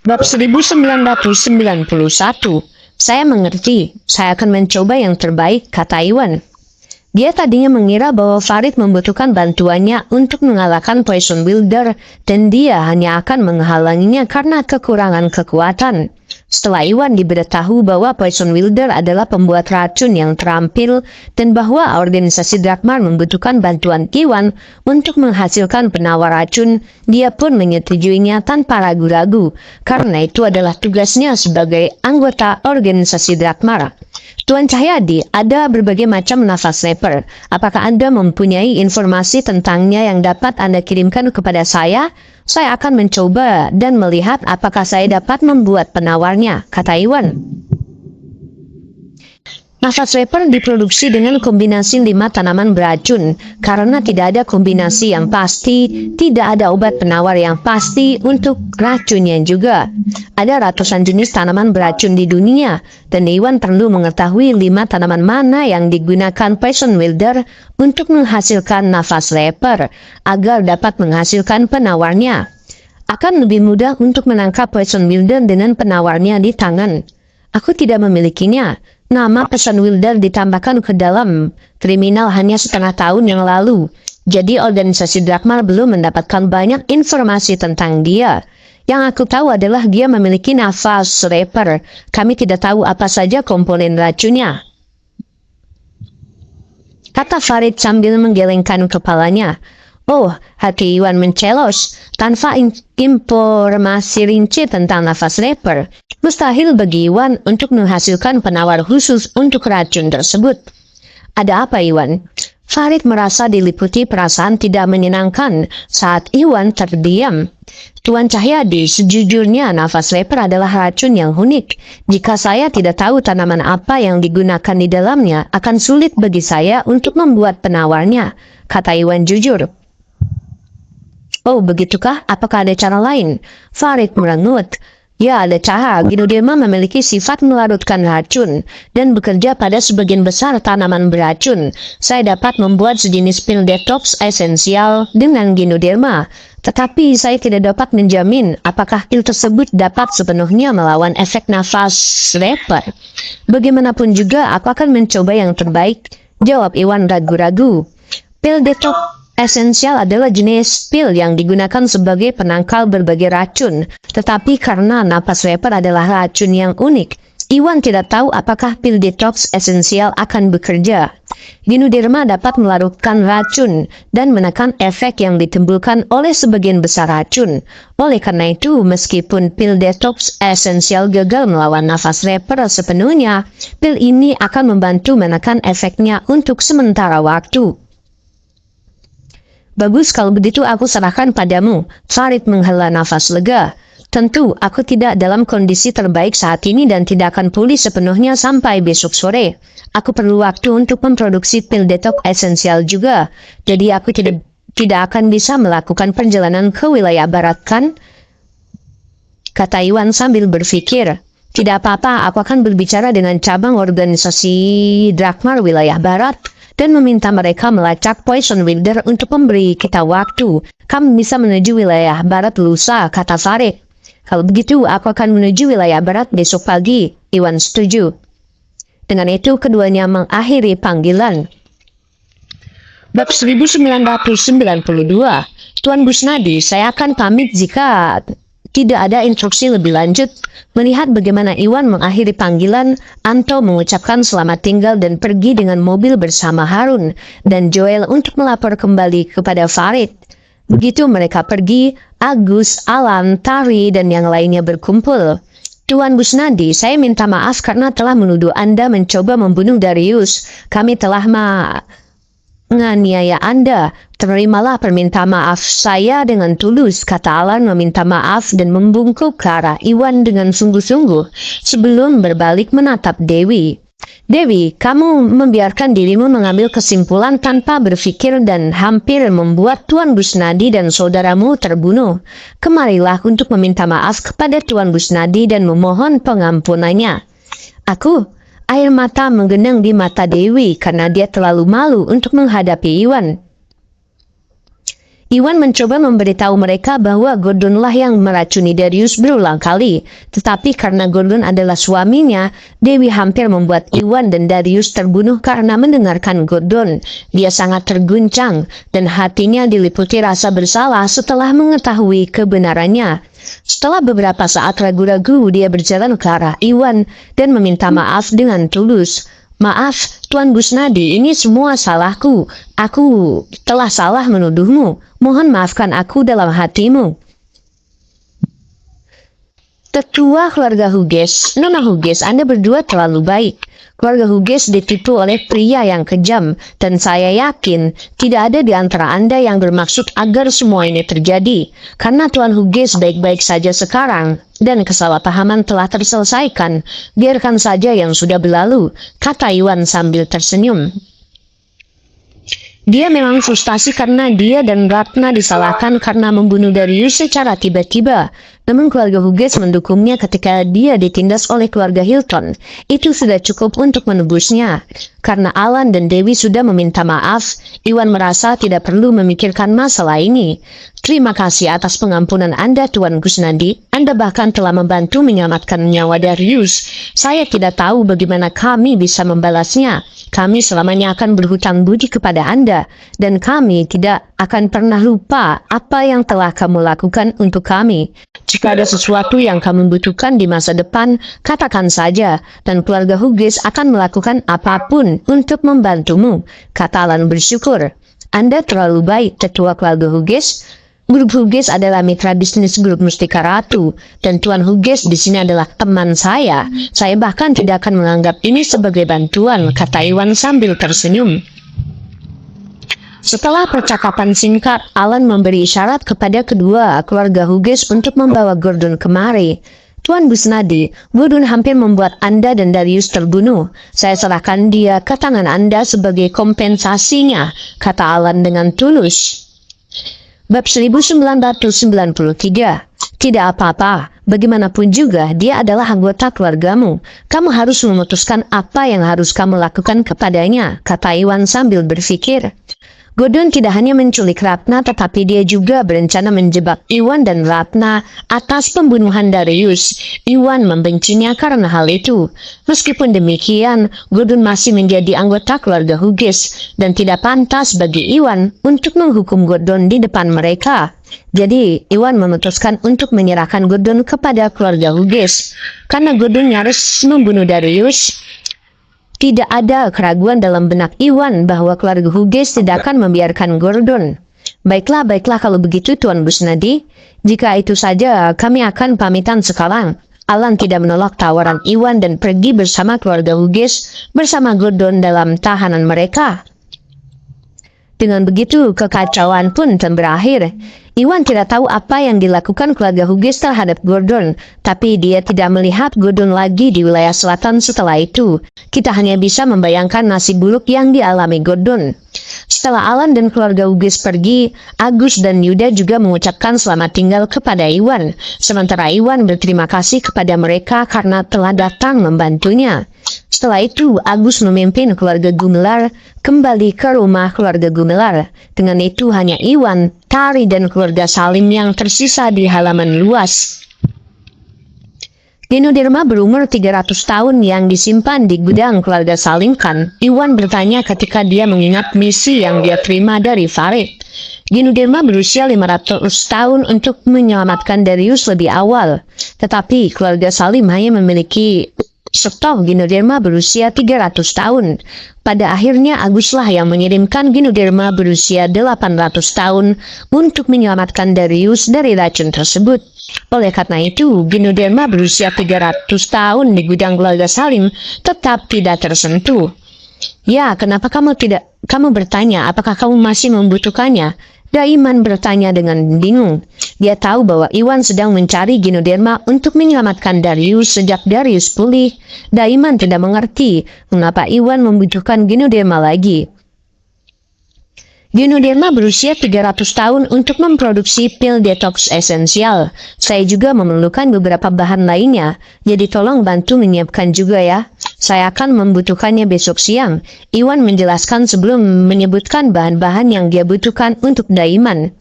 Bab 1991. Saya mengerti. Saya akan mencoba yang terbaik, kata Iwan. Dia tadinya mengira bahwa Farid membutuhkan bantuannya untuk mengalahkan Poison Wilder dan dia hanya akan menghalanginya karena kekurangan kekuatan. Setelah Iwan diberitahu bahwa Poison Wilder adalah pembuat racun yang terampil dan bahwa organisasi Drakmar membutuhkan bantuan Iwan untuk menghasilkan penawar racun, dia pun menyetujuinya tanpa ragu-ragu karena itu adalah tugasnya sebagai anggota organisasi Drakmar. Tuan Cahyadi, ada berbagai macam nafas leper. Apakah Anda mempunyai informasi tentangnya yang dapat Anda kirimkan kepada saya? Saya akan mencoba dan melihat apakah saya dapat membuat penawarnya, kata Iwan. Nafas leper diproduksi dengan kombinasi 5 tanaman beracun. Karena tidak ada kombinasi yang pasti, tidak ada obat penawar yang pasti untuk racunnya juga. Ada ratusan jenis tanaman beracun di dunia, dan Iwan perlu mengetahui 5 tanaman mana yang digunakan Poison Wilder untuk menghasilkan nafas leper, agar dapat menghasilkan penawarnya. Akan lebih mudah untuk menangkap Poison Wilder dengan penawarnya di tangan. Aku tidak memilikinya. Nama Poison Wilder ditambahkan ke dalam kriminal hanya setengah tahun yang lalu. Jadi organisasi Drakmar belum mendapatkan banyak informasi tentang dia. Yang aku tahu adalah dia memiliki nafas leper. Kami tidak tahu apa saja komponen racunnya, kata Farid sambil menggelengkan kepalanya. Oh, hati Iwan mencelos. Tanpa informasi rinci tentang nafas leper, mustahil bagi Iwan untuk menghasilkan penawar khusus untuk racun tersebut. Ada apa, Iwan? Farid merasa diliputi perasaan tidak menyenangkan saat Iwan terdiam. Tuan Cahyadi, sejujurnya nafas leper adalah racun yang unik. Jika saya tidak tahu tanaman apa yang digunakan di dalamnya, akan sulit bagi saya untuk membuat penawarnya, kata Iwan jujur. Oh, begitukah? Apakah ada cara lain? Farid merengut. Ya, ada cara. Ginoderma memiliki sifat melarutkan racun dan bekerja pada sebagian besar tanaman beracun. Saya dapat membuat sejenis pil detox esensial dengan Ginoderma. Tetapi saya tidak dapat menjamin apakah pil tersebut dapat sepenuhnya melawan efek nafas leper. Bagaimanapun juga, aku akan mencoba yang terbaik, jawab Iwan ragu-ragu. Pil detox esensial adalah jenis pil yang digunakan sebagai penangkal berbagai racun, tetapi karena napas leper adalah racun yang unik, Iwan tidak tahu apakah pil detox esensial akan bekerja. Ginoderma dapat melarutkan racun dan menekan efek yang ditimbulkan oleh sebagian besar racun. Oleh karena itu, meskipun pil detox esensial gagal melawan nafas leper sepenuhnya, pil ini akan membantu menekan efeknya untuk sementara waktu. Bagus, kalau begitu aku serahkan padamu. Farid menghela nafas lega. Tentu, aku tidak dalam kondisi terbaik saat ini dan tidak akan pulih sepenuhnya sampai besok sore. Aku perlu waktu untuk memproduksi pil detox esensial juga. Jadi aku tidak akan bisa melakukan perjalanan ke wilayah barat, kan? Kata Iwan sambil berpikir. Tidak apa-apa, aku akan berbicara dengan cabang organisasi Drakmar wilayah barat dan meminta mereka melacak Poison Wilder untuk memberi kita waktu. Kami bisa menuju wilayah barat lusa, kata Farid. Kalau begitu, aku akan menuju wilayah barat besok pagi. Iwan setuju. Dengan itu, keduanya mengakhiri panggilan. Bab 1992. Tuan Busnadi, saya akan pamit jika tidak ada instruksi lebih lanjut. Melihat bagaimana Iwan mengakhiri panggilan, Anto mengucapkan selamat tinggal dan pergi dengan mobil bersama Harun dan Joel untuk melapor kembali kepada Farid. Begitu mereka pergi, Agus, Alam, Tari, dan yang lainnya berkumpul. Tuan Busnadi, saya minta maaf karena telah menuduh Anda mencoba membunuh Darius. Kami telah menganiaya Anda. Terimalah permintaan maaf saya dengan tulus, kata Alan meminta maaf dan membungkuk ke arah Iwan dengan sungguh-sungguh sebelum berbalik menatap Dewi. Dewi, kamu membiarkan dirimu mengambil kesimpulan tanpa berpikir dan hampir membuat Tuan Busnadi dan saudaramu terbunuh. Kemarilah untuk meminta maaf kepada Tuan Busnadi dan memohon pengampunannya. Air mata menggenang di mata Dewi karena dia terlalu malu untuk menghadapi Iwan. Iwan mencoba memberitahu mereka bahwa Gordonlah yang meracuni Darius berulang kali. Tetapi karena Gordon adalah suaminya, Dewi hampir membuat Iwan dan Darius terbunuh karena mendengarkan Gordon. Dia sangat terguncang dan hatinya diliputi rasa bersalah setelah mengetahui kebenarannya. Setelah beberapa saat ragu-ragu, dia berjalan ke arah Iwan dan meminta maaf dengan tulus. "Maaf, Tuan Gusnadi, ini semua salahku. Aku telah salah menuduhmu. Mohon maafkan aku dalam hatimu." Tetua keluarga Hughes, Nona Hughes, Anda berdua terlalu baik. Keluarga Hughes ditipu oleh pria yang kejam, dan saya yakin tidak ada di antara Anda yang bermaksud agar semua ini terjadi. Karena Tuan Hughes baik-baik saja sekarang, dan kesalahpahaman telah terselesaikan. Biarkan saja yang sudah berlalu, kata Iwan sambil tersenyum. Dia memang frustasi karena dia dan Ratna disalahkan karena membunuh Darius secara tiba-tiba. Namun keluarga Hughes mendukungnya ketika dia ditindas oleh keluarga Hilton. Itu sudah cukup untuk menebusnya. Karena Alan dan Dewi sudah meminta maaf, Iwan merasa tidak perlu memikirkan masalah ini. "Terima kasih atas pengampunan Anda, Tuan Gusnadi. Anda bahkan telah membantu menyelamatkan nyawa Darius. Saya tidak tahu bagaimana kami bisa membalasnya. Kami selamanya akan berhutang budi kepada Anda, dan kami tidak akan pernah lupa apa yang telah kamu lakukan untuk kami. Jika ada sesuatu yang kamu butuhkan di masa depan, katakan saja, dan keluarga Hughes akan melakukan apapun untuk membantumu," kata Alan bersyukur. "Anda terlalu baik, Tetua keluarga Hughes. Grup Hughes adalah mitra bisnis grup Mustika Ratu, dan Tuan Hughes di sini adalah teman saya. Saya bahkan tidak akan menganggap ini sebagai bantuan," kata Iwan sambil tersenyum. Setelah percakapan singkat, Alan memberi isyarat kepada kedua keluarga Hughes untuk membawa Gordon kemari. "Tuan Gusnadi, Gordon hampir membuat Anda dan Darius terbunuh. Saya serahkan dia ke tangan Anda sebagai kompensasinya," kata Alan dengan tulus. Bab 1993. "Tidak apa-apa, bagaimanapun juga dia adalah anggota keluargamu. Kamu harus memutuskan apa yang harus kamu lakukan kepadanya," kata Iwan sambil berpikir. Gordon tidak hanya menculik Ratna, tetapi dia juga berencana menjebak Iwan dan Ratna atas pembunuhan Darius. Iwan membencinya karena hal itu. Meskipun demikian, Gordon masih menjadi anggota keluarga Hughes, dan tidak pantas bagi Iwan untuk menghukum Gordon di depan mereka. Jadi, Iwan memutuskan untuk menyerahkan Gordon kepada keluarga Hughes. Karena Gordon nyaris membunuh Darius, tidak ada keraguan dalam benak Iwan bahwa keluarga Hughes tidak akan membiarkan Gordon. Baiklah, kalau begitu Tuan Gusnadi. Jika itu saja, kami akan pamitan sekarang." Alan tidak menolak tawaran Iwan dan pergi bersama keluarga Hughes bersama Gordon dalam tahanan mereka. Dengan begitu, kekacauan pun berakhir. Iwan tidak tahu apa yang dilakukan keluarga Hughes terhadap Gordon, tapi dia tidak melihat Gordon lagi di wilayah selatan setelah itu. Kita hanya bisa membayangkan nasib buruk yang dialami Gordon. Setelah Alan dan keluarga Hughes pergi, Agus dan Yuda juga mengucapkan selamat tinggal kepada Iwan. Sementara Iwan berterima kasih kepada mereka karena telah datang membantunya. Setelah itu, Agus memimpin keluarga Gumelar kembali ke rumah keluarga Gumelar. Dengan itu hanya Iwan, Tari, dan keluarga Salim yang tersisa di halaman luas. Genoderma berumur 300 tahun yang disimpan di gudang keluarga Salim kan? Iwan bertanya ketika dia mengingat misi yang dia terima dari Farid. Genoderma berusia 500 tahun untuk menyelamatkan Darius lebih awal. Tetapi keluarga Salim hanya memiliki stok Genoderma berusia 300 tahun. Pada akhirnya Aguslah yang mengirimkan Genoderma berusia 800 tahun untuk menyelamatkan Darius dari racun tersebut. Oleh karena itu, Genoderma berusia 300 tahun di gudang keluarga Salim tetap tidak tersentuh. "Ya, kenapa kamu bertanya apakah kamu masih membutuhkannya?" Daiman bertanya dengan bingung. Dia tahu bahwa Iwan sedang mencari Genoderma untuk menyelamatkan Darius sejak Darius pulih. Daiman tidak mengerti mengapa Iwan membutuhkan Genoderma lagi. Genoderma berusia 300 tahun untuk memproduksi pil detox esensial. Saya juga memerlukan beberapa bahan lainnya, jadi tolong bantu menyiapkan juga ya. Saya akan membutuhkannya besok siang. Iwan menjelaskan sebelum menyebutkan bahan-bahan yang dia butuhkan untuk Daiman.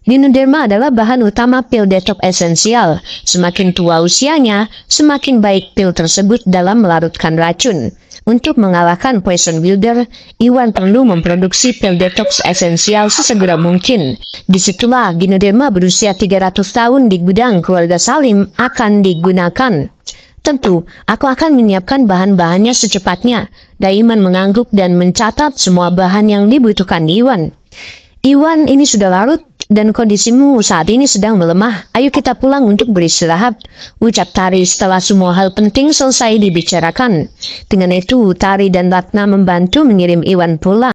Ginoderma adalah bahan utama pil detox esensial. Semakin tua usianya, semakin baik pil tersebut dalam melarutkan racun. Untuk mengalahkan poison builder, Iwan perlu memproduksi pil detox esensial sesegera mungkin. Disitulah Ginoderma berusia 300 tahun di gudang keluarga Salim akan digunakan. Tentu, aku akan menyiapkan bahan-bahannya secepatnya. Daiman mengangguk dan mencatat semua bahan yang dibutuhkan Iwan. Iwan, ini sudah larut dan kondisimu saat ini sedang melemah. Ayo kita pulang untuk beristirahat, ucap Tari setelah semua hal penting selesai dibicarakan. Dengan itu, Tari dan Ratna membantu mengirim Iwan pulang.